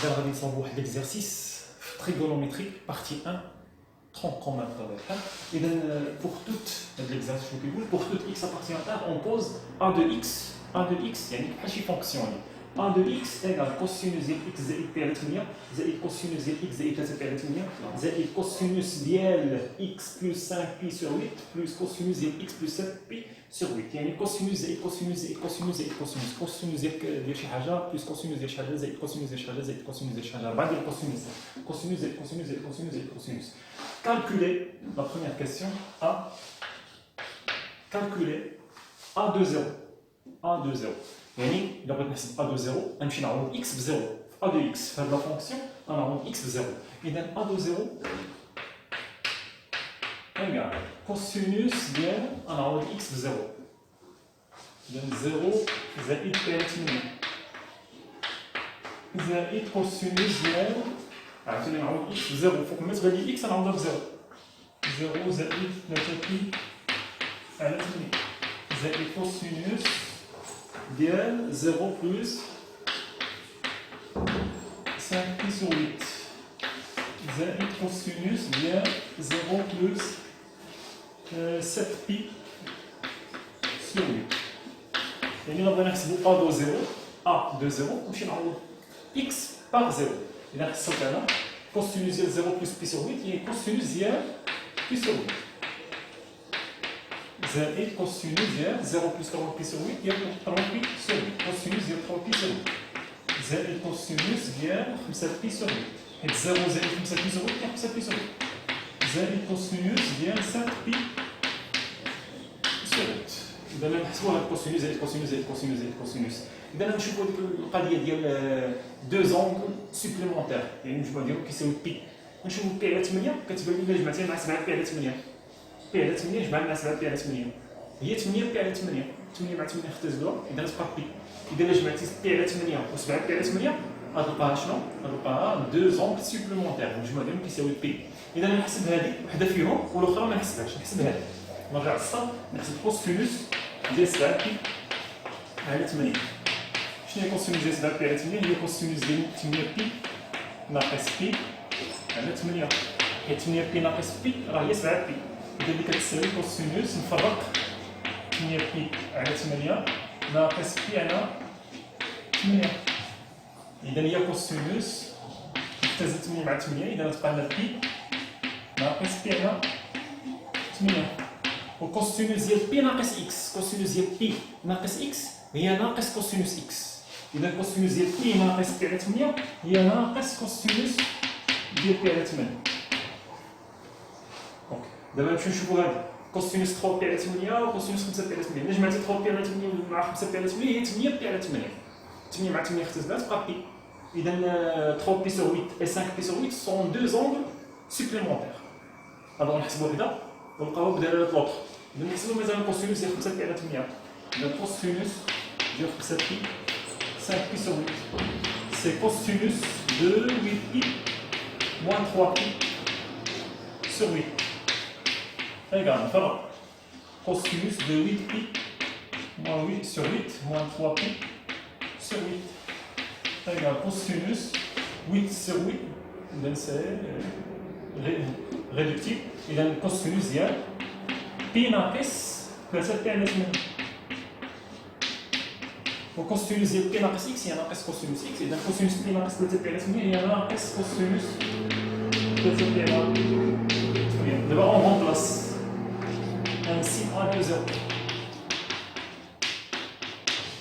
إذا غادي نصاوبوا واحد l'exercice trigonométrique partie 1 30 comme un. إذا pour toute l'exercice pour toute x appartient à on pose a de x يعني بحال شي فونكسيون a de x égale cosinus ديال x زائد بي على 8 زائد cosinus ديال x زائد 3 بي على 8 زائد cosinus ديال x plus 5 pi sur 8 plus cosinus ديال x plus 7 pi sur 8 يعني cosinus زائد cosinus زائد cosinus زائد cosinus cosinus ديال شي حاجه plus cosinus ديال شي حاجه زائد cosinus ديال شي حاجه زائد cosinus ديال شي حاجه 4 ديال cosinus cosinus زائد cosinus زائد cosinus زائد cosinus. Calculer la première question a calculer a de 0 a de 0 يعني إذا بغيت نحسب a de 0 غنمشي نعوض x ب 0 a de x في هاد لا فونكسيون غنعوض x ب 0 إذا a de 0 égal cosinus ديال غنعوض x ب 0 إذا 0 زائد بي على 8 زائد cosinus ديال عرفتي نعوض x ب 0 فوق ما تبان لي x غنعوضها ب 0 0 زائد 3 بي على 8 زائد cosinus ديال 0 plus 5 pi sur 8 زائد cosinus ديال 0 plus 7 pi sur 8 يعني إلا بغينا نحسبو a de 0 a de 0 نمشي نعوض x par 0 إذا حسبت أنا cosinus ديال 0 plus pi sur 8 هي cosinus ديال pi sur 8 زائد cosinus ديال 0 plus 3 pi sur 8 هي 3 pi sur 8 cosinus ديال 3 pi sur 8 زائد cosinus ديال 5 pi sur 8 حيت 0 زائد 5 pi sur 8 هي 5 pi sur 8 زائد cosinus ديال 5 pi sur 8 إذا نحسبوا هاد cosinus زائد cosinus زائد cosinus زائد cosinus إذا نشوفوا ديك القضية ديال دو زونغل سوبليمونتير يعني المجموع ديالهم كيساوي بي نشوفوا بي على 8 كتبان لي إلا جمعتيها مع 7 بي على 8 بي على 8 جمعنا مع 7 بي على 8 هي 8 بي على 8 8 مع 8 اختزلوها إذا تبقى بي إذا إلا جمعتي بي على 8 و 7 بي على 8 غتلقاها شنو؟ غتلقاها دو زونغل سوبليمونتير المجموع ديالهم كيساوي بي إذا نحسب هذه وحده فيهم والأخرى ما نحسبهاش نحسب هذه نرجع للسطر نحسب كوسينوس ديال 7 بي على 8 شنو هي كوسينوس ديال 7 بي على 8 هي كوسينوس ديال 8 بي ناقص بي على 8 حيت 8 بي ناقص بي راه هي 7 بي إذا اللي كتساوي كوسينوس نفرق 8 بي على 8 ناقص بي على 8 إذا هي كوسينوس اختزل 8 مع 8 إذا تبقى لنا بي ناقص بي على 8 وكوسينوس ديال بي ناقص اكس كوسينوس ديال بي ناقص اكس هي ناقص كوسينوس اكس إذا كوسينوس ديال بي ناقص بي على 8 هي ناقص كوسينوس ديال بي على 8 اوكي دابا نمشيو نشوفو هادي كوسينوس 3 بي على 8 وكوسينوس 5 بي على 8 إلا جمعتي 3 بي على 8 مع 5 بي على 8 هي 8 بي على 8 8 مع 8 اختزلات تبقى بي إذا 3 بي sur 8 et 5 بي sur 8 sont deux angles supplémentaires alors نحسبو هكذا ونلقاو بدلالة لوطخ إذا نحسبو مثلا كوسينوس ديال 5 بي على 8 إذا كوسينوس ديال 5 بي 5 pi sur 8 c'est cosinus de 8 pi moins 3 pi sur 8 égale نفرق cosinus de 8 pi moins 8 sur 8 moins 3 pi sur 8 égale cosinus 8 sur 8 إذا c'est réductible إذا cosinus ديال pi ناقص 3 بي على 8 وكوسينوس ديال بي ناقص اكس هي ناقص كوسينوس اكس إذا كوسينوس بي ناقص 3 بي على 8 هي ناقص كوسينوس 3 بي على 8 دابا اون رومبلاس ainsi a de 0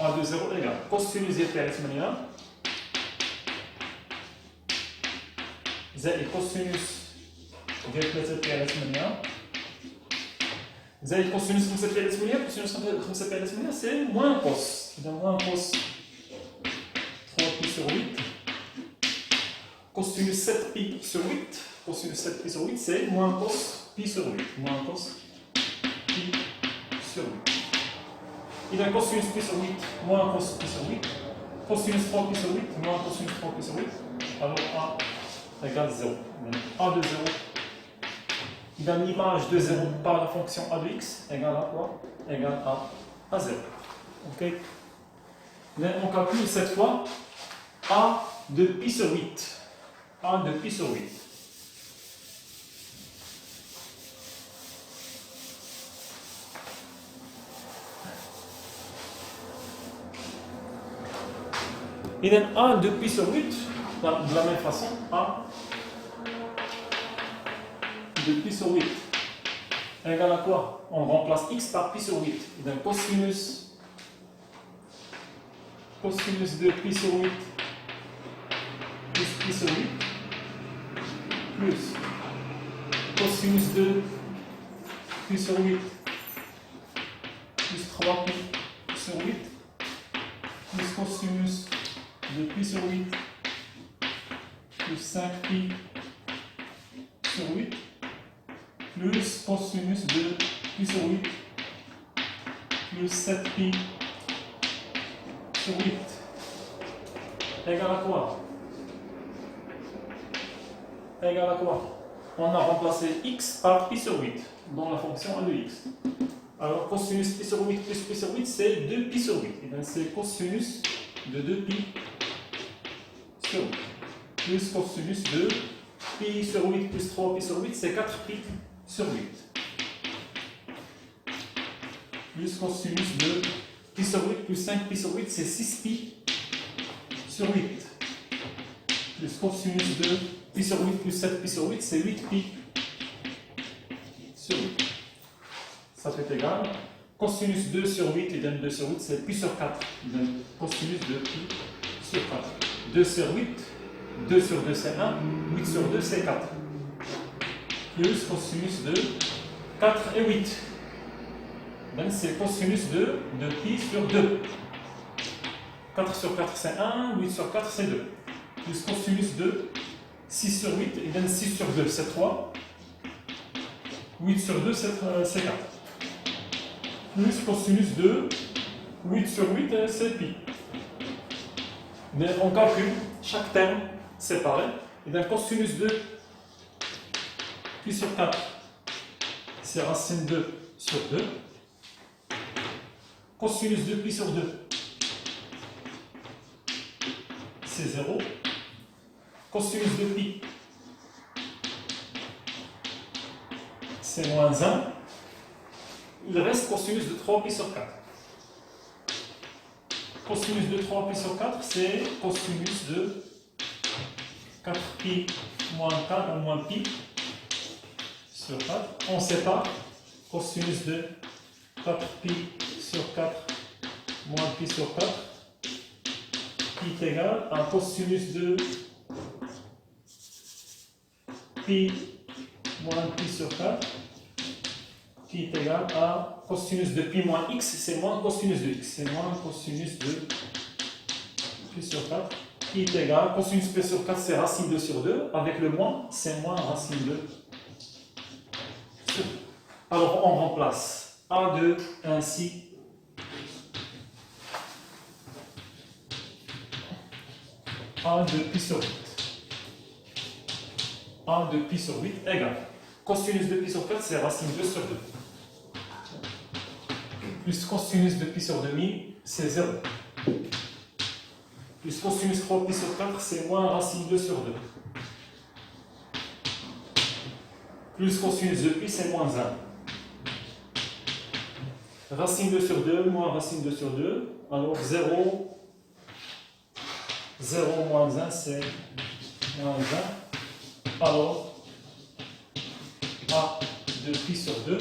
a de 0 égal كوسينوس ديال بي على 8 زائد كوسينوس ديال 3 بي على 8 زائد كوسينوس 5 بي على 8 كوسينوس 5 بي على 8 سي موان كوس إذا موان كوس 3 بي sur 8 cosinus 7 pi sur 8 cosinus 7 pi sur 8 c'est moins cos pi sur 8 moins cos pi sur 8 إذا cosinus pi sur 8 moins cos pi sur 8 cosinus 3 pi sur 8 moins cosinus 3 pi sur 8 alors a égale 0 a de 0 إذا l'image de 0 par la fonction a de x égale à quoi? Égale à 0. Ok. Là, on calcule cette fois A de pi sur 8. A de pi sur 8. Et donc A de pi sur 8, de la même façon, A de pi sur 8 égale à quoi? On remplace x par pi sur 8. Et donc cosinus de pi sur 8 plus pi sur 8 plus cosinus de pi sur 8 plus 3pi sur 8 plus cosinus de pi sur 8 plus 5pi sur 8 plus cosinus de pi sur 8 plus 7pi sur 8 égale à quoi? Égale à quoi? On a remplacé x par pi sur 8 dans la fonction a de x. Alors cosinus pi sur 8 plus pi sur 8 c'est 2pi sur 8. Et bien c'est cosinus de 2pi sur 8 plus cosinus de pi sur 8 plus 3pi sur 8 c'est 4pi sur 8 plus cosinus de pi sur 8 plus 5pi sur 8 c'est 6pi sur 8 plus cosinus de pi sur 8 plus 7pi sur 8 c'est 8pi sur 8. Ça fait égal. Cosinus 2 sur 8 et 2 sur 8 c'est pi sur 4. Donc cosinus de pi sur 4. 2 sur 8, 2 sur 2 c'est 1, 8 sur 2 c'est 4. Plus cosinus de 4 et 8. Donc c'est cosinus de pi sur 2. 4 sur 4 c'est 1, 8 sur 4 c'est 2. Plus cosinus de 6 sur 8, et bien 6 sur 2 c'est 3. 8 sur 2 c'est 4. Plus cosinus de 8 sur 8 c'est pi. Mais on calcule chaque terme séparé. Et bien cosinus de pi sur 4 c'est racine 2 sur 2. Cosinus de pi sur 2 c'est 0. Cosinus de pi c'est moins 1. Il reste cosinus de 3pi sur 4. Cosinus de 3pi sur 4 c'est cosinus de 4pi moins 4 ou moins pi sur 4. On sépare cosinus de 4pi sur 4 moins pi sur 4 qui est égal à cosinus de pi moins pi sur 4 qui est égal à cosinus de pi moins x, c'est moins cosinus de x, c'est moins cosinus de pi sur 4 qui est égal, cosinus pi sur 4 c'est racine 2 sur 2, avec le moins c'est moins racine 2 sur 2. Alors on remplace A2 ainsi A de pi sur 8. A de pi sur 8 égale cosinus de pi sur 4 c'est racine 2 sur 2. Plus cosinus de pi sur demi c'est 0. Plus cosinus 3pi sur 4 c'est moins racine 2 sur 2. Plus cosinus de pi c'est moins 1. Racine 2 sur 2 moins racine 2 sur 2. Alors 0, 0 moins 1 c'est moins 1. Alors A de pi sur 2,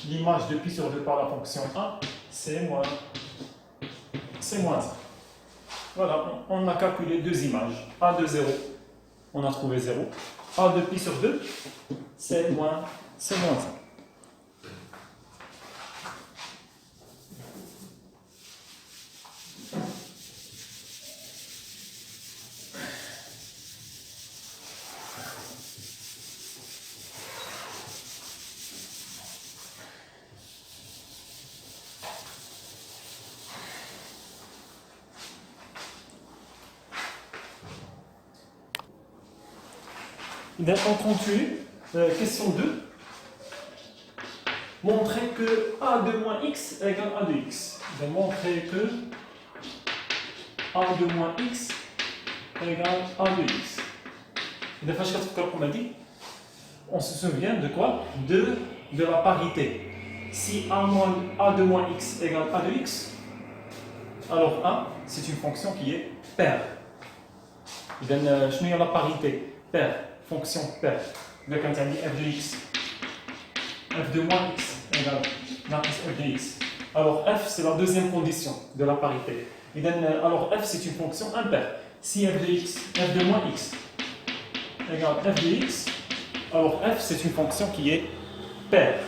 l'image de pi sur 2 par la fonction A, c'est moins 1. Voilà, on a calculé deux images. A de 0, on a trouvé 0. A de pi sur 2, c'est moins 1. On continue. Question 2. Montrer que A de moins x égale A de x. Montrer que A de moins x égale A de x. Et d'ailleurs, comme on a dit, on se souvient de quoi? De la parité. Si A de moins x égale A de x, alors A, c'est une fonction qui est paire. إذا شنو هي la parité? Paire, fonction paire. إذا كانت عندي f de x, f de moins x égale ناقص f de x. Alors f, c'est la deuxième condition de la parité. Alors f, c'est une fonction impaire. Si f de x, f de moins x égale f de x, alors f, c'est une fonction qui est paire.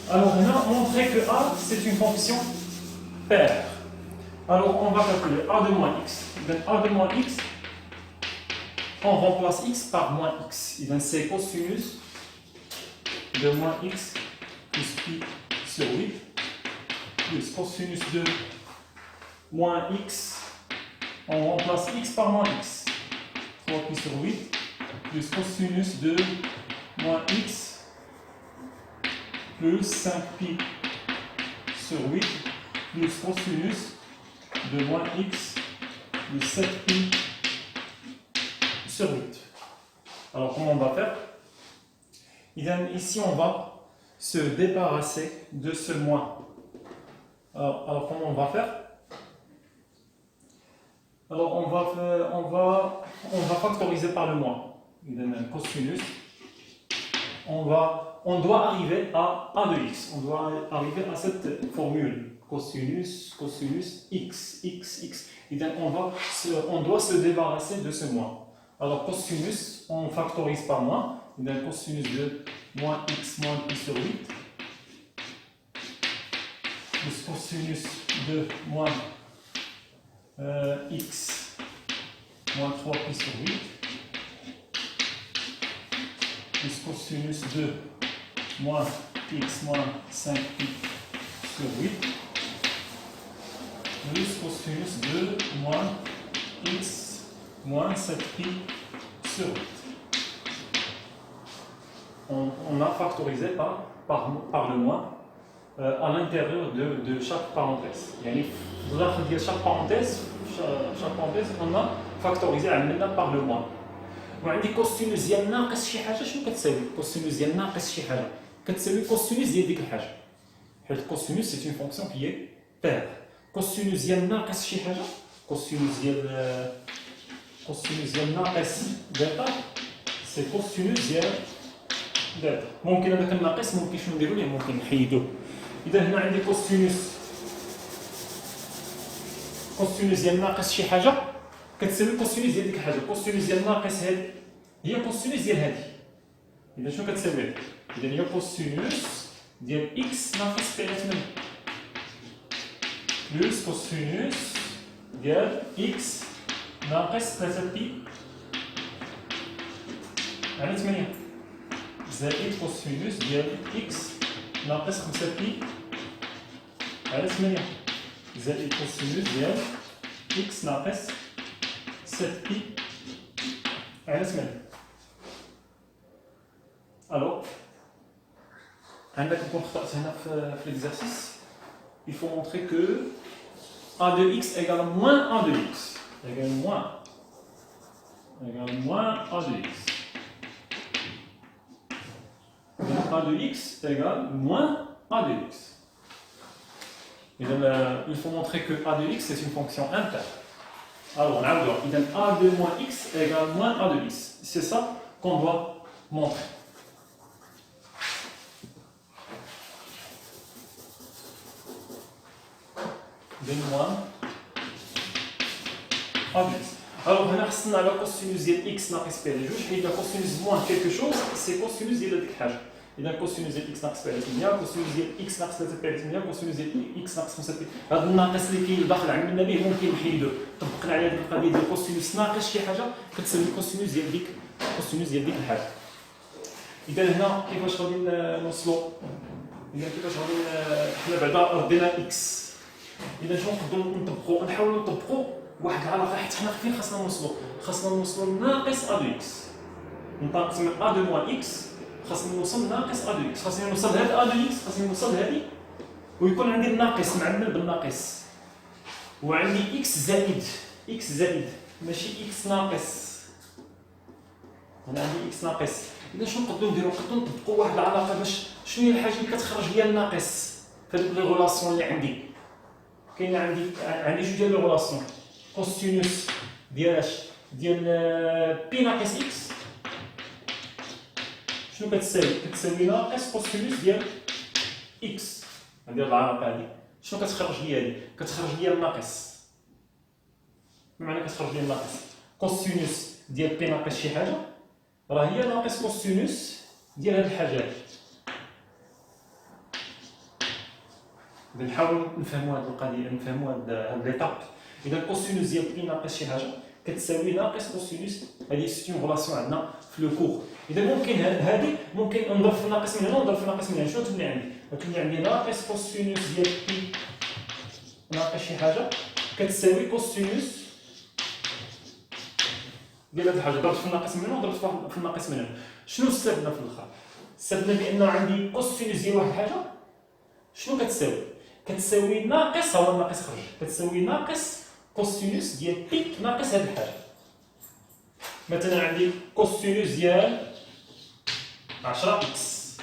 Alors on a montré que a, c'est une fonction paire. Alors on va calculer a de moins x. A de moins x, on remplace x par moins x. C'est cosinus de moins x plus pi sur 8 plus cosinus de moins x, on remplace x par moins x. 3 pi sur 8 plus cosinus de moins x plus 5 pi sur 8 plus cosinus de moins x plus 7 pi sur 8. Alors comment on va faire? Ici on va se débarrasser de ce moins. Alors comment on va faire? Alors on va factoriser par le moins. Cosinus. On doit arriver à a de x. On doit arriver à cette formule. Cosinus x, x, x. On doit se débarrasser de ce moins. Alors cosinus, on factorise par moins. Cosinus de moins x moins pi sur 8 plus cosinus de moins x moins 3 pi sur 8 plus cosinus de moins x moins 5 pi sur 8 plus cosinus de moins x moins 7 pi sur 8. On a factorisé par le moins à l'intérieur de chaque parenthèse. Dans chaque parenthèse, on a factorisé par le moins. وعندي كوسينوس ديال ناقص شي حاجه شنو كتساوي؟ كوسينوس ديال ناقص شي حاجه كتساوي كوسينوس ديال ديك الحاجه. حيت كوسينوس سي اون فونكسيون كي اي بير. كوسينوس ديال ناقص شي حاجه كوسينوس ديال ناقص ديتا سي كوسينوس ديال ديتا. ممكن هذاك الناقص ممكن شنو نديرو ليه؟ ممكن نحيدوه. اذا هنا عندي كوسينوس ديال ناقص شي حاجه كتساوي كوسينوس ديال ديك الحاجه. كوسينوس ديال ناقص هذه هي كوسينوس ديال هذه. اذا شنو كتساوي؟ اذا هي كوسينوس ديال اكس ناقص 8 بلس كوسينوس ديال اكس ناقص 3 بي على 8 زائد كوسينوس ديال اكس ناقص 5 بي على 8 زائد كوسينوس ديال اكس ناقص 7 بي على 8. Alors, عندك نكون خطأت هنا في l'exercice. Il faut montrer que a de x égale moins a de x égale moins a de x. Donc a de x égale moins a de x. Et donc, il faut montrer que a de x c'est une fonction impaire. Alors, a de moins x égale moins a de x. C'est ça qu'on doit montrer. De moins a de x. Alors, on a la cosinus de x ناقص pi على 2 حيت cosinus moins quelque chose c'est cosinus ديال هذيك الحاجه. إذا كوسينوس ديال x ناقص pi على 8 كوسينوس ديال x ناقص 3 pi على 8 كوسينوس ديال x ناقص 5 pi. هذا الناقص اللي كاين داخل عملنا به ممكن نحيدوه. طبقنا على هذه القضيه ديال كوسينوس ناقص شي حاجه كتساوي كوسينوس ديال ديك الحاجه. إذا هنا كيفاش غادي نوصلوا؟ إذا كيفاش غادي حنا بعدا ردينا x. إذا شنو نقدروا نحاولوا نطبقوا واحد العلاقه حيت حنا فين خاصنا نوصلوا ناقص a de x. نطبق من a de moins x خاصني نوصل ناقص a de x. خاصني نوصل هاد a de x خاصني نوصل هادي ويكون عندي الناقص معمل بالناقص وعندي x زائد ماشي اكس ناقص. هنا عندي اكس ناقص. اذا شنو نقدروا نديروا؟ نقدروا نطبقوا واحد العلاقه باش شنو هي الحاجه اللي كتخرج ليا الناقص في هذوك لي غولاسيون اللي عندي. كاين عندي جوج ديال لي غولاسيون. كوسينوس ديال اش؟ ديال بي ناقص اكس شنو كتساوي؟ كتساوي ناقص كوسينوس ديال اكس. ندير العلاقه هذه. شنو كتخرج ليا هذه؟ كتخرج ليا الناقص. بمعنى كتخرج ليا الناقص. كوسينوس ديال بي ناقص شي حاجه راه هي ناقص كوسينوس ديال هاد الحاجه هادي. نحاول نفهموا هاد القضيه، نفهموا هاد ليطاب. اذا كوسينوس ديال بي ناقص شي حاجه كتساوي ناقص كوسينوس. هذه سيت اون غولاسيون عندنا في لو كور. اذا ممكن هذه ممكن نضرب في ناقص من هنا ونضرب في ناقص من هنا. شنو تولي عندي؟ تولي عندي ناقص كوسينوس ديال بي ناقص شي حاجه كتساوي كوسينوس ديال هاد الحاجه. ضربت في الناقص من هنا وضربت في الناقص من هنا. شنو استفدنا في الاخر؟ استفدنا بان عندي كوسينوس ديال واحد الحاجه شنو كتساوي؟ كتساوي ناقص، هو الناقص خرج، كتساوي ناقص كوسينوس ديال بي ناقص هاد الحاجه. مثلا عندي كوسينوس ديال 10 اكس.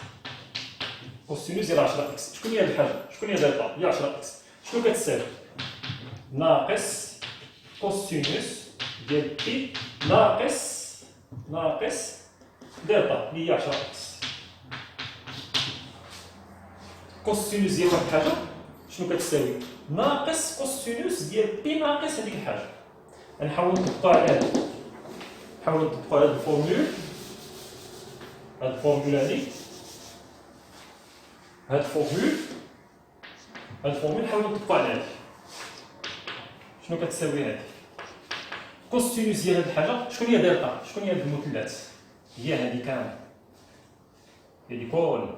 كوسينوس ديال 10 اكس شكون هي هاد الحاجه؟ شكون هي دلتا؟ هي 10 اكس. شنو كتساوي؟ ناقص كوسينوس ديال بي ناقص دلتا اللي هي 10 اكس. كوسينوس ديال واحد الحاجه شنو كتساوي؟ ناقص كوسينوس ديال بي ناقص هذيك الحاجه. نحاول نطبقوا على هذا، نحاول نطبقوا على هاد الفورمول، هاد الفورمول نحاول نطبقوا على هذه. شنو كتساوي هذه؟ كوسينوس ديال هاد الحاجه شكون هي دلتا؟ شكون هي هاد المثلث؟ هي هذه كامل، هذه كل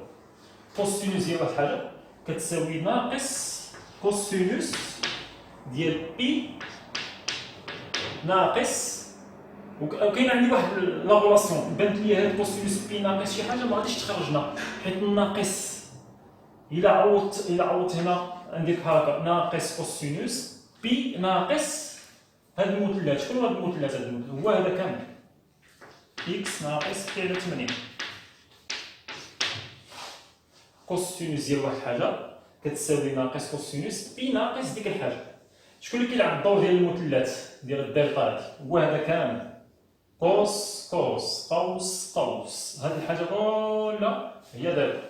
كوسينوس ديال واحد الحاجه كتساوي ناقص كوسينوس ديال بي ناقص. وكاين عندي واحد لا غولاسيون بانت لي هاد كوسينوس بي ناقص شي حاجه ما غاديش تخرجنا، حيت الناقص الا عوضت هنا ندير بحال هكا ناقص كوسينوس بي ناقص هاد المثلث. شكون هو هاد المثلث؟ هاد المثلث هو هذا كامل اكس ناقص بي على 8. كوسينوس ديال واحد الحاجه كتساوي ناقص كوسينوس بي ناقص ديك الحاجه. شكون اللي كيلعب الدور ديال المثلث ديال الدلتا هادي؟ هو هذا كامل قوس قوس قوس قوس. هاد الحاجه كلها هي دلتا.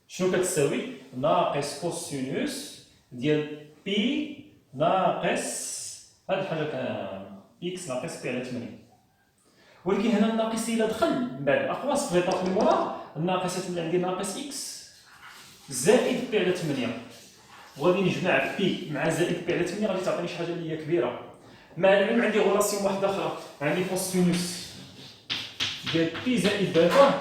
شنو كتساوي؟ ناقص كوسينوس ديال بي ناقص هاد الحاجه كامل اكس ناقص بي على 8. ولكن هنا الناقص الا دخل من بعد الاقواس في ليطاب اللي موراه الناقص تولي عندي ناقص اكس زائد بي على 8. وغادي نجمع بي مع زائد بي على 8 غادي تعطيني شي حاجه اللي هي كبيره. مع العلم عندي غولاسيون واحده اخرى، عندي كوسينوس ديال بي زائد دلتا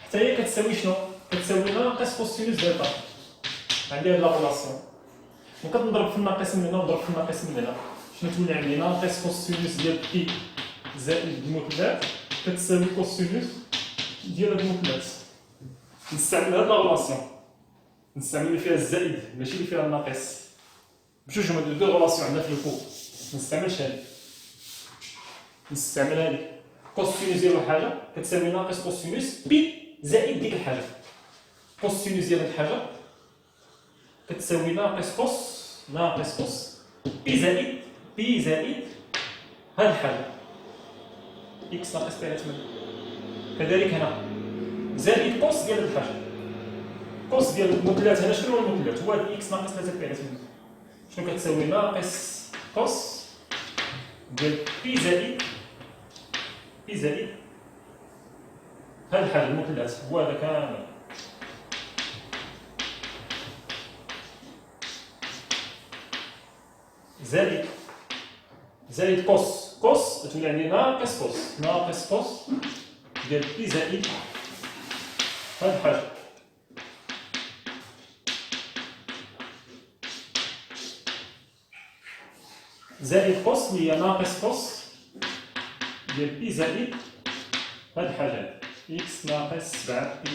حتى هي كتساوي شنو؟ كتساوي ناقص كوسينوس دلتا. عندي هاد لا غولاسيون وكنضرب في الناقص من هنا ونضرب في الناقص من هنا. شنو تولي عندي؟ ناقص كوسينوس ديال بي زائد المثلث كتساوي كوسينوس ديال هاد المثلث. نستعمل هاد لا غولاسيون، نستعمل اللي فيها الزائد ماشي اللي فيها الناقص. بجوج هما دو غولاسيون عندنا في الكور. نستعملش هادي، نستعمل هادي. كوسينوس ديال واحد الحاجه كتساوي ناقص كوسينوس بي زائد ديك الحاجه. كوسينوس ديال هاد الحاجه كتساوي ناقص كوس بي زائد هاد الحاجه اكس ناقص بي على 8. كذلك هنا زائد كوس ديال هاد الحاجه. كوس ديال المثلث هنا شنو هو المثلث؟ هو هاد اكس ناقص 3 بي على 8. شنو كتساوي؟ ناقص كوس ديال بي زائد هاد الحاجه المثلث هو هذا كامل زائد كوس تولي عندي ناقص كوس ديال بي زائد هاد الحاجه. زائد كوس اللي هي ناقص كوس ديال بي زائد هاد الحاجه اكس ناقص 7 بي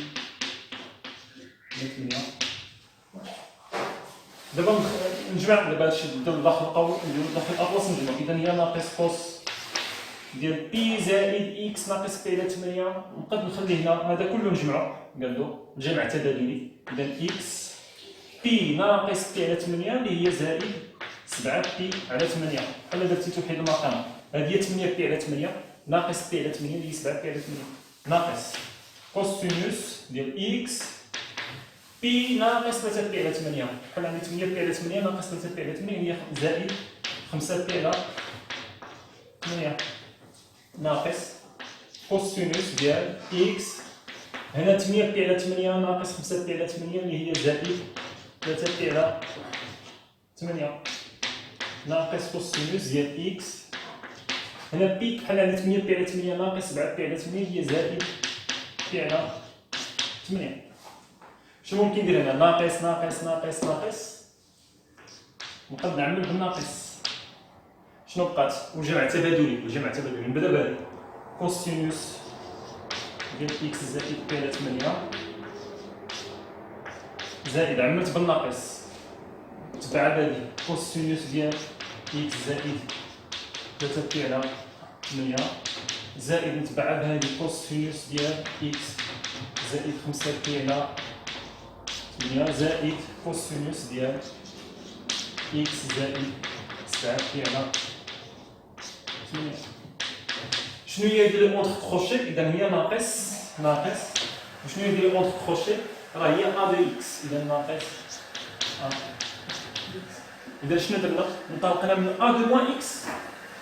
على 8 دابا نجمع دابا هادشي الداخل الاقواس نجمع. اذا هي ناقص كوس ديال بي زائد اكس ناقص بي على 8. نقدر نخلي هنا هذا كله نجمعو، قال له جمع تبادلي. اذا اكس بي ناقص بي على 8 اللي هي زائد 7 بي على 8. بحال درتي توحيد المقام، هذه هي 8 بي على 8 ناقص بي على 8 اللي هي 7 بي على 8 ناقص كوسينوس ديال اكس بي ناقص 3 بي على 8. بحال عندي 8 بي على 8 ناقص 3 بي على 8 هي زائد 5 بي على 8 ناقص كوسينوس ديال اكس. هنا 8 بي على 8 ناقص 5 بي على 8 اللي هي زائد 3 بي على 8 ناقص كوسينوس ديال اكس. هنا بي بحال عندنا 8 بي على 8 ناقص 7 بي على 8 هي زائد بي على 8. شنو ممكن ندير هنا؟ ناقص ناقص ناقص ناقص، نقدر نعمل بالناقص. شنو بقات؟ وجمع تبادلي. نبدا بهذا كوسينوس ديال اكس زائد بي على 8 زائد عملت بالناقص تبع هذه كوسينوس ديال اكس زائد 3 بي على 8 زائد نتبع بهذه كوسينوس ديال اكس زائد 5 بي على 8 زائد كوسينوس ديال اكس زائد 7 بي على 8. شنو هي ديال اونتر كروشي؟ اذا هي ناقص ناقص. وشنو هي ديال اونتر كروشي؟ راه هي ا دو اكس. اذا ناقص ا. اذا شنو درنا؟ انطلقنا من ا دو موان اكس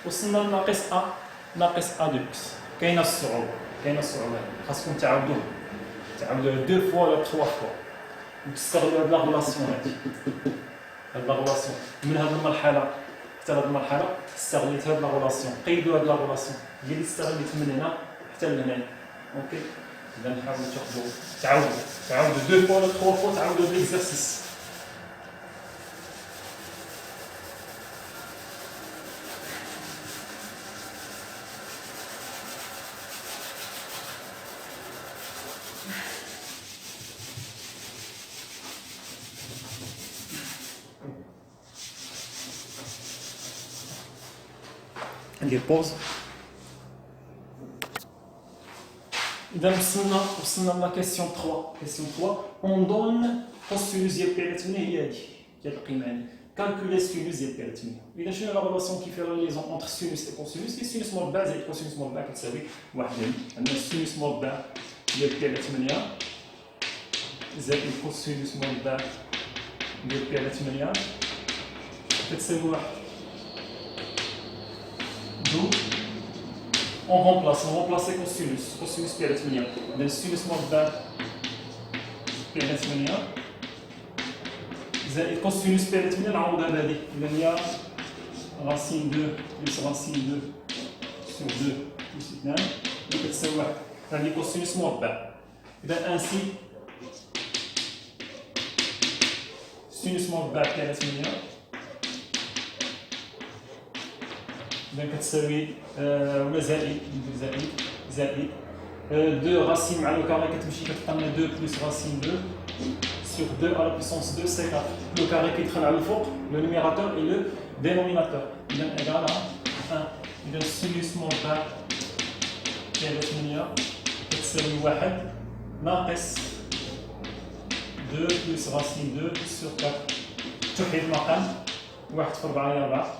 وصلنا لناقص ا ناقص ا دو اكس. كاينه الصعوبه خاصكم تعاودوها دو فوا ولا تخوا فوا وتستغلوا هاد لا غولاسيون هاد لا غولاسيون من هاد المرحله حتى لهاد المرحله. استغليت هاد لا غولاسيون، قيدوا هاد لا غولاسيون هي اللي استغليت من هنا حتى لهنا. اوكي، اذا نحاولوا تاخذوا تعاودوا دو فوا ولا تخوا فوا تعاودوا ليكزارسيس. ندير بوز. اذا وصلنا لا كيسيون 3. اون دون كوسينوس ديال بي على 8 هي هذه ديال القيمه هذه. كالكولي سينوس ديال بي على 8. اذا شنو لا ريلاسيون كيف لا ليزون اونتر سينوس اي كوسينوس؟ هي سينوس مربع زائد كوسينوس مربع كتساوي واحد. عندنا السينوس مربع ديال بي على 8 زائد كوسينوس مربع ديال بي على 8 كتساوي واحد. دو on remplace cosinus بي على 8. إذا السينوس مربع بي على 8 زائد كوسينوس بي على 8 نعوضها بهذه. إذا هي راسين 2 بلس راسين 2 سور 2 بلس 2 اللي كتساوي 1. هذه كوسينوس مربع. إذا انسي سينوس مربع بي على 8 إذا كتساوي ولا زائد 2 راسين مع لو كاري كتمشي كتبقى لنا 2 بلس راسين 2 sur 2 à la puissance 2 c'est 4. Le carré qui est على الفوق le numérateur et le dénominateur. إذا égal à 1. إذا sinus مربع بي على 8 كتساوي 1 ناقص 2 بلس راسين 2 sur 4. توحيد المقام 1 في 4 هي 4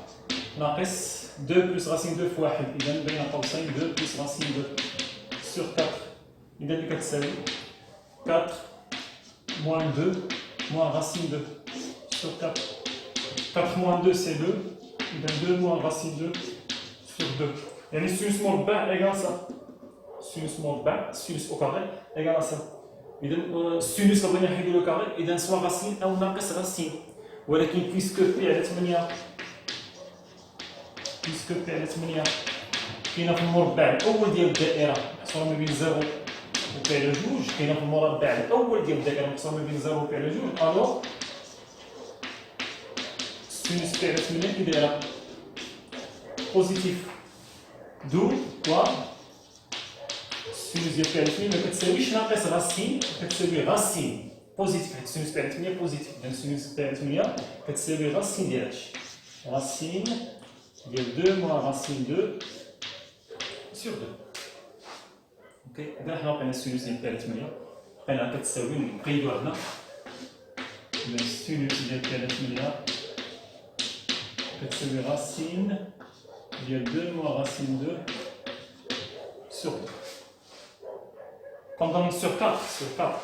ناقص 2 بلس راسين 2 في 1. إذا بين قوسين 2 بلس راسين 2 sur 4. إذا اللي كتساوي 4 moins 2 moins racine 2 sur 4. 4 moins 2 c'est 2. إذا 2 moins racine 2 sur 2. يعني sinus مربع égale ça. Sinus مربع sinus au carré égale à ça. إذا sinus بغينا نحيدو لو كاري إذا سوا راسين أو ناقص راسين. ولكن puisque بي على 8 puisque بي على 8 كاينه في المربع الاول ديال الدائره محصوره ما بين 0 و بي على 2. كاينه في المربع الاول ديال الدائره محصوره ما بين 0 و بي على 2. الوغ سينوس بي على 8 كي دايره بوزيتيف. دو كوا سينوس ديال بي على 8 ما كتساويش ناقص راسين، كتساوي راسين بوزيتيف، حيت السينوس تاع 8 بوزيتيف، إذا السينوس تاع 8 كتساوي راسين ديال هادشي، راسين ديال 2 موان راسين 2 سور 2. اوكي، إذا حنا لقينا السينوس ديال تاع 8 لقيناها كتساوي نقيدوها هنا، إذا السينوس ديال تاع 8 كتساوي راسين ديال 2 موان راسين 2 sur 2. Comme dans sur 4, sur 4.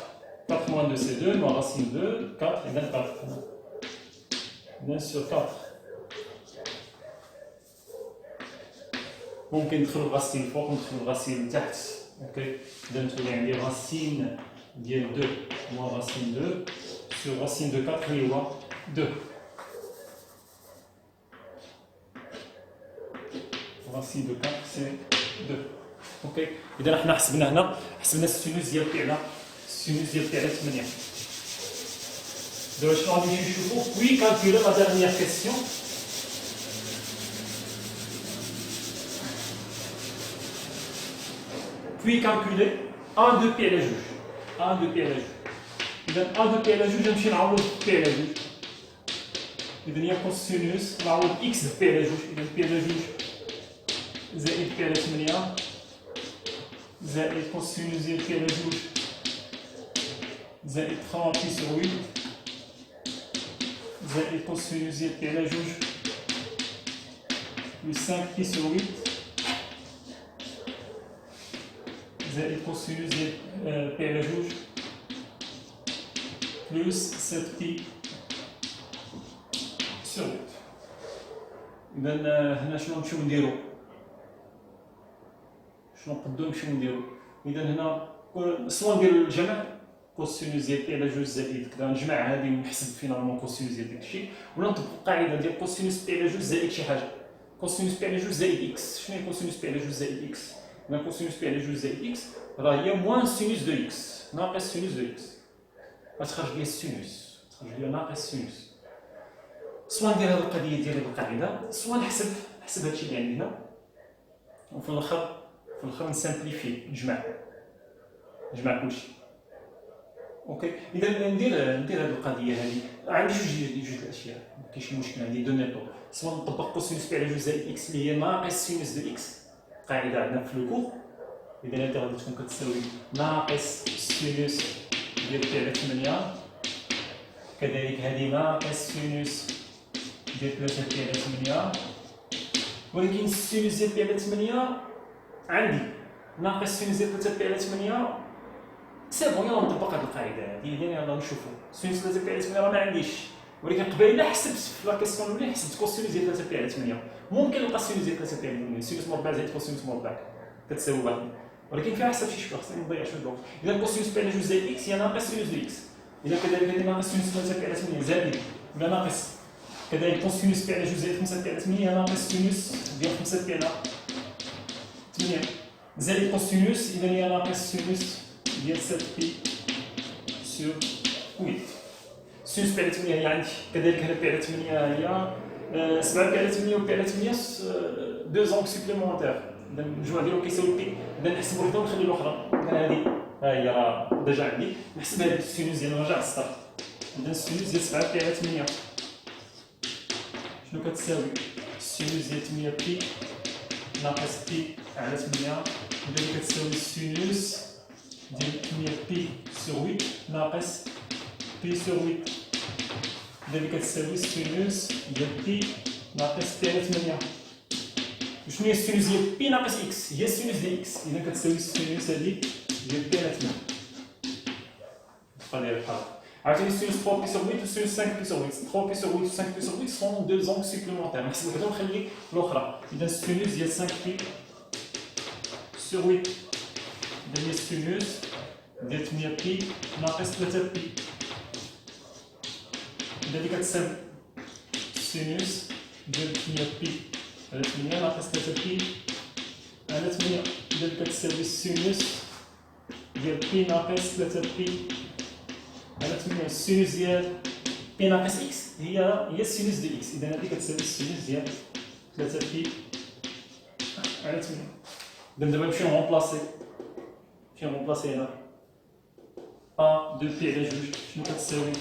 4 moins 2 c'est 2, moins racine 2, 4 et 24. Bien sur 4. ممكن ندخلو الراسين الفوق وندخلو الراسين لتحت. اوكي، إذا نتولي عندي راسين ديال 2 moins racine 2 sur racine de 4 اللي هو 2. Racine de 4 c'est 2. اوكي، اذا حنا حسبنا هنا السينوس ديال بي على السينوس ديال بي على 8. دابا شنو غادي نشوفو؟ بوي كالكولي لا ديرنيير كيسيون. بوي كالكولي ان دو بي على جوج، ان دو بي على جوج. اذا ان دو بي على جوج غنمشي نعوض بي على جوج. اذا هي كوسينوس نعوض اكس بي على جوج، اذا بي على جوج زائد بي على 8 زائد كوسينوس ديال بي على جوج زائد 30 بي sur 8 زائد كوسينوس ديال بي على جوج بلس 5 بي sur 8 زائد كوسينوس ديال بي على جوج بلس 7 بي sur 8. إذا هنا شنو نمشيو نديرو؟ شنو نقدروا نمشيو نديرو؟ اذا هنا سوا ندير الجمع كوسينوس ديال بي على جوج زائد كذا، نجمع هذه ونحسب فينالمون كوسينوس ديال داك الشيء، ولا نطبق القاعده ديال كوسينوس بي على جوج زائد شي حاجه. كوسينوس بي على جوج زائد اكس، شنو هي كوسينوس بي على جوج زائد اكس؟ اذا كوسينوس بي على جوج زائد اكس راه هي موان سينوس دو اكس ناقص سينوس دو اكس، غتخرج لي السينوس، تخرج لي ناقص سينوس. سوا ندير هذه القضيه ديال القاعده، سوا نحسب هادشي اللي عندي هنا، وفي الاخر نسامبليفي نجمع كلشي. اوكي، اذا ندير هذه القضيه هذه عندي جوج الاشياء، ما كاينش مشكل، عندي دو ميثود. سواء نطبق كوسينوس بي على جوج زائد اكس اللي هي ناقص سينوس دو اكس، قاعده عندنا في الكور، اذا هذه غادي تكون كتساوي ناقص سينوس ديال بي على 8 كذلك هذه ناقص سينوس ديال 3 بي على 8، ولكن السينوس ديال بي على 8 عندي ناقص سينوس ديال 3 بي على 8. سي بون، يلا نطبق هذه القاعده هذه، يلا نشوفوا سينوس 3 بي على 8 راه ما عنديش، ولكن قبيله حسبت في لا كيسيون الاولى حسبت كوسينوس ديال 3 بي على 8، ممكن نلقى سينوس ديال 3 بي على 8 سينوس مربع زائد كوسينوس مربع كتساوي واحد، ولكن فيها حسب شي شويه، خصني نضيع شويه الوقت. اذا كوسينوس بي على جوج زائد اكس هي ناقص سينوس ديال اكس، اذا كذلك هذه ناقص سينوس 3 بي على 8 زائد ولا ناقص كذلك كوسينوس بي على جوج زائد 5 بي على 8 هي ناقص سينوس ديال 5 بي على 8 زائد كوسينوس، اذا هي ناقص سينوس ديال 7 بي سور 8. سينوس بي على 8 هي عندي، كذلك هنا بي على 8 هي 7 بي على 8 و بي على 8 دو زونغ سوبليمونتير، اذا المجموع ديالهم كيساوي بي، اذا نحسبوا وحده ونخلي الاخرى. اذا هذه ها هي راه ديجا عندي، نحسب هذه السينوس ديال نرجع للسطر، اذا السينوس ديال 7 بي على 8 شنو كتساوي؟ السينوس ديال 8 بي ناقص بي على 8 اللي كتساوي السينوس ديال 8 بي سور 8 ناقص بي سور 8 اللي كتساوي السينوس ديال بي ناقص بي على 8. شنو هي السينوس ديال بي ناقص اكس؟ هي السينوس ديال اكس، اذا كتساوي السينوس هذيك ديال بي على 8. بقى داير بحال عاوتاني sinus 3 pi sur 8 ou sinus 5 pi sur 8. 3 pi sur 8 ou 5 pi sur 8 sont deux angles supplémentaires. نحسب وحده ونخلي الاخرى. اذا sinus ديال 5 pi sur 8 اذا هي sinus ديال 8 pi ناقص 3 pi. اذا اللي كتساوي sinus ديال 8 pi على 8 ناقص 3 pi على 8. اذا اللي كتساوي sinus ديال pi ناقص 3 pi على 8. السينوس ديال بي ناقص اكس هي السينوس ديال اكس، اذا هذه كتساوي السينوس ديال 3 بي على 8. اذا دابا نمشيو نغومبلاسي هنا ا دو بي على جوج شنو كتساوي؟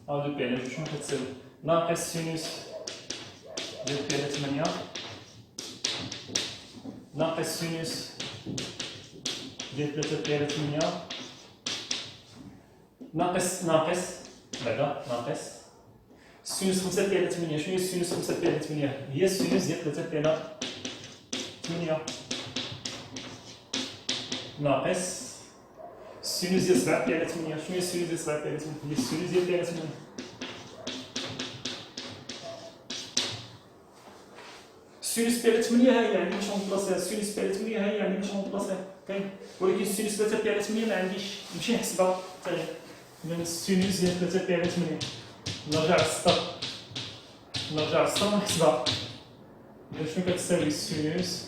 ا دو بي على جوج شنو كتساوي؟ ناقص سينوس ديال بي على 8 ناقص سينوس ديال 3 بي على 8 ناقص بعدا ناقص سينوس 5 بي على 8. شنو هي سينوس 5 بي على 8؟ هي السينوس ديال 3 بي على 8 ناقص سينوس ديال 7 بي على 8. شنو هي السينوس ديال 7 بي على 8؟ هي السينوس ديال بي على 8. سينوس بي على 8 ها هي عندي باش نبلاصيها. سينوس بي على 8 ها هي عندي باش نبلاصيها كاين، ولكن سينوس 3 بي على 8 ما عنديش، نمشي نحسبها حتى هي. إذا السينوس ديال 3 بي على 8 نرجع للسطر ونحسبها. إذا شنو كتساوي السينوس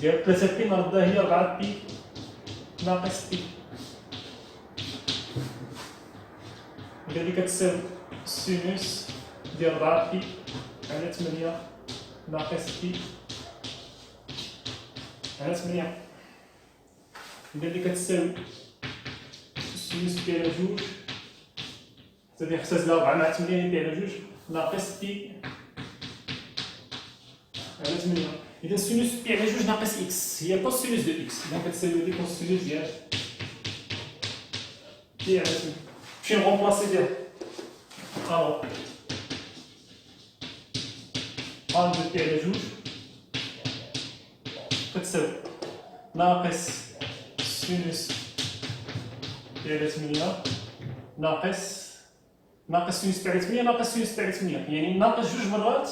ديال 3 بي نردها هي 4 بي ناقص بي. إذا اللي كتساوي سينوس ديال 4 بي على 8 ناقص بي على 8. إذا اللي كتساوي سينوس بي على جوج حتى اللي اختزلها 4 مع 8 بي على جوج ناقص بي على 8. إذا سينوس بي على جوج ناقص إكس هي كوس سينوس دو إكس. إذا كتساوي لي كوس سينوس ديال بي على 8. نمشي نغومبلاسي ديال ألوغ أ دو بي على جوج كتساوي ناقص سينوس بي على 8 ناقص سينوس بي على 8 ناقص سينوس بي على 8، يعني ناقص جوج مرات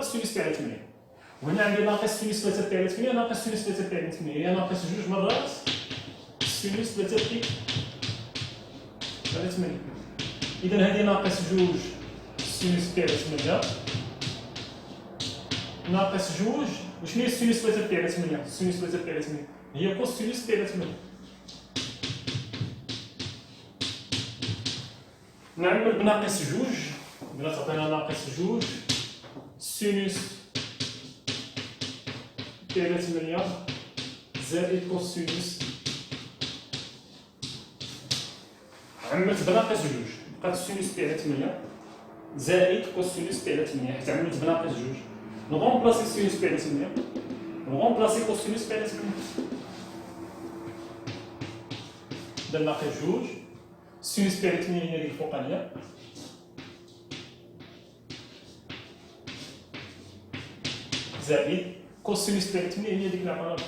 سينوس بي على 8. وهنا عندي ناقص سينوس 3 بي على 8 ناقص سينوس 3 بي على 8، هي ناقص جوج مرات سينوس 3 بي على 8. إذا هذه ناقص جوج سينوس بي على 8 ناقص جوج. وشنو هي سينوس 3 بي على 8؟ سينوس 3 بي على 8 هي كوس سينوس بي على 8. نعمل بناقص جوج، إذا تعطينا ناقص جوج سينوس بي على 8 زائد كوس سينوس. عملت بناقص جوج بقات سينوس بي على 8 زائد كوس سينوس بي على 8 حيت عملت بناقص جوج. نغومبلاسي سينوس بي على 8 نغومبلاسي كوس سينوس بي على 8. إذا ناقص جوج سينوس بي على 8 هي ديك الفوقانية زائد كوس سينوس بي على 8 هي ديك العبارة.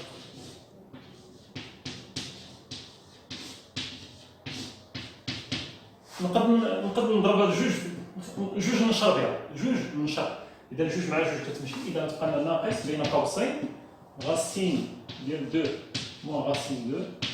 نقدر نضربها جوج ننشر بها جوج ننشر. إذا جوج مع جوج كتمشي. إذا تبقى لنا ناقص بين قوسين غاسين ديال 2 موان غاسين 2